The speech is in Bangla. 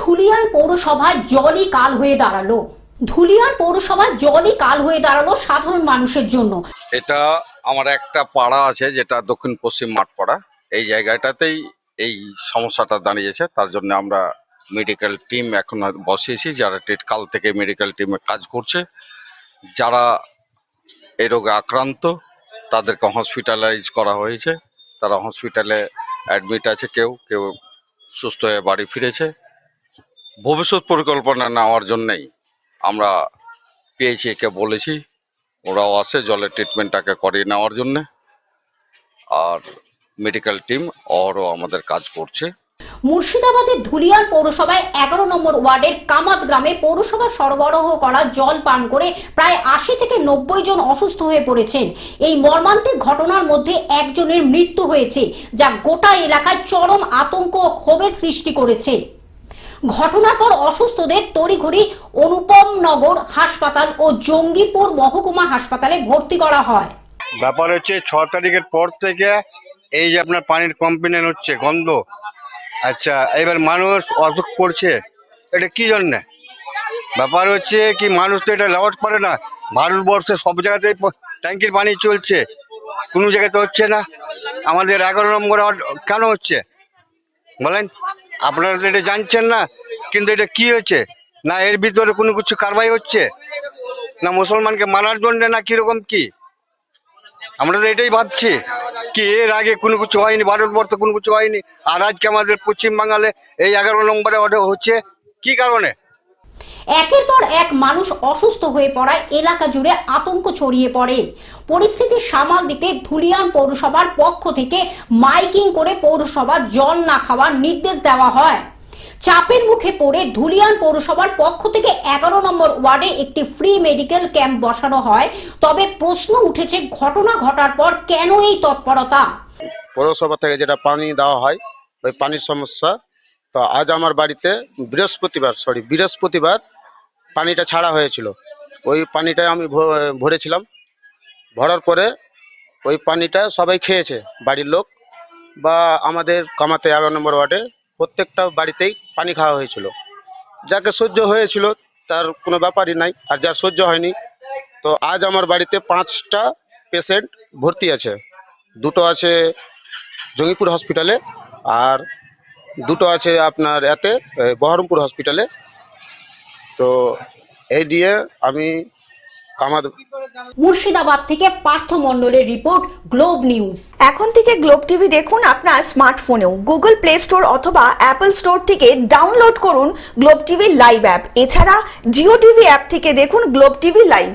ধুলিয়ান পৌরসভায় জলই কাল হয়ে দাঁড়ালো। ধুলিয়ান পৌরসভায় জলই কাল হয়ে দাঁড়ালো সাধারণ মানুষের জন্য। এটা আমার একটা পাড়া আছে যেটা দক্ষিণ পশ্চিম মাঠপাড়া, এই জায়গাটাতেই এই সমস্যাটা দাঁড়িয়েছে। তার জন্য আমরা মেডিকেল টিম এখন বসিয়েছি, যারা কাল থেকে মেডিকেল টিমে কাজ করছে। যারা এই রোগে আক্রান্ত তাদেরকে হসপিটালাইজ করা হয়েছে, তারা হসপিটালে অ্যাডমিট আছে, কেউ কেউ সুস্থ হয়ে বাড়ি ফিরেছে। ভবিষ্যৎ পরিকল্পনা নেওয়ার জন্যেই আমরা পিএইচইকে বলেছি, ওরাও আসে জলের ট্রিটমেন্টটাকে করিয়ে নেওয়ার জন্যে। আর মেডিকেল টিম ওরও আমাদের কাজ করছে। মুর্শিদাবাদের ধুলিয়ান পৌরসভায় 11 নম্বর ওয়ার্ডের কামাত গ্রামে পৌরসভা সরবরাহ করা জল পান করে প্রায় 80 থেকে 90 জন অসুস্থ হয়ে পড়েছেন। এই মর্মান্তিক ঘটনার মধ্যে একজনের মৃত্যু হয়েছে, যা গোটা এলাকায় চরম আতঙ্ক ও ক্ষোভের সৃষ্টি করেছে। ঘটনার পর অসুস্থদের তড়িঘড়ি অনুপম নগর হাসপাতাল ও জঙ্গিপুর মহকুমা হাসপাতালে ভর্তি করা হয়। ব্যাপার হচ্ছে 6 তারিখের পর থেকে এই যে আপনার পানির কমপ্লেন হচ্ছে, গন্ধ। আচ্ছা, এবার মানুষ অসুখ পড়ছে, এটা কি জন্যে? ব্যাপার হচ্ছে কি, মানুষ তো এটা অ্যাভয়েড করে না। ভারতবর্ষে সব জায়গাতেই ট্যাঙ্কির পানি চলছে, কোনো জায়গাতে হচ্ছে না। আমাদের 11 নম্বর কেন হচ্ছে বলেন? আপনারা তো এটা জানছেন না, কিন্তু এটা কি হচ্ছে না, এর ভিতরে কোনো কিছু কারবাই হচ্ছে না মুসলমানকে মারার জন্য, না কিরকম কি? আমরা তো এটাই ভাবছি কি এর আগে কোনো কিছু হয়নি, ভারতবর্ষে কোনো কিছু হয়নি, আর আজকে আমাদের পশ্চিমবাংলায় এই 11 নম্বরে অর্ডার হচ্ছে কি কারণে? একের পর এক মানুষ অসুস্থ হয়ে পড়ায় এলাকা জুড়ে আতঙ্ক ছড়িয়ে পড়ে। পরিস্থিতি সামাল দিতে ধুলিয়ান পৌরসভার পক্ষ থেকে মাইকিং করে পৌরসভা জল না খাওয়ার নির্দেশ দেওয়া হয়। চাপের মুখে পড়ে ধুলিয়ান পৌরসভার পক্ষ থেকে 11 নম্বর ওয়ার্ডে একটি ফ্রি মেডিকেল ক্যাম্প বসানো হয়। তবে প্রশ্ন উঠেছে, ঘটনা ঘটার পর কেন এই তৎপরতা? পৌরসভা থেকে যেটা পানি দেওয়া হয়, ওই পানির সমস্যা। তো আজ আমার বাড়িতে বৃহস্পতিবার পানিটা ছাড়া হয়েছিল। ওই পানিটা আমি ভরেছিলাম, ভরার পরে ওই পানিটা সবাই খেয়েছে, বাড়ির লোক বা আমাদের কামাতে 11 নম্বর ওয়ার্ডে প্রত্যেকটা বাড়িতেই পানি খাওয়া হয়েছিল। যাকে সহ্য হয়েছিল তার কোনো ব্যাপারই নাই, আর যার সহ্য হয়নি, তো আজ আমার বাড়িতে 5টা পেশেন্ট ভর্তি আছে। 2টো আছে জঙ্গিপুর হসপিটালে, আর 2টো আছে আপনার বহরমপুর হসপিটালে। তো এই দিয়ে আমি মুর্শিদাবাদ থেকে পার্থ মণ্ডলের রিপোর্ট, গ্লোব নিউজ। এখন থেকে গ্লোব টিভি দেখুন আপনার স্মার্টফোনেও। গুগল প্লে স্টোর অথবা অ্যাপল স্টোর থেকে ডাউনলোড করুন গ্লোব টিভি লাইভ অ্যাপ। এছাড়া জিও টিভি অ্যাপ থেকে দেখুন গ্লোব টিভি লাইভ।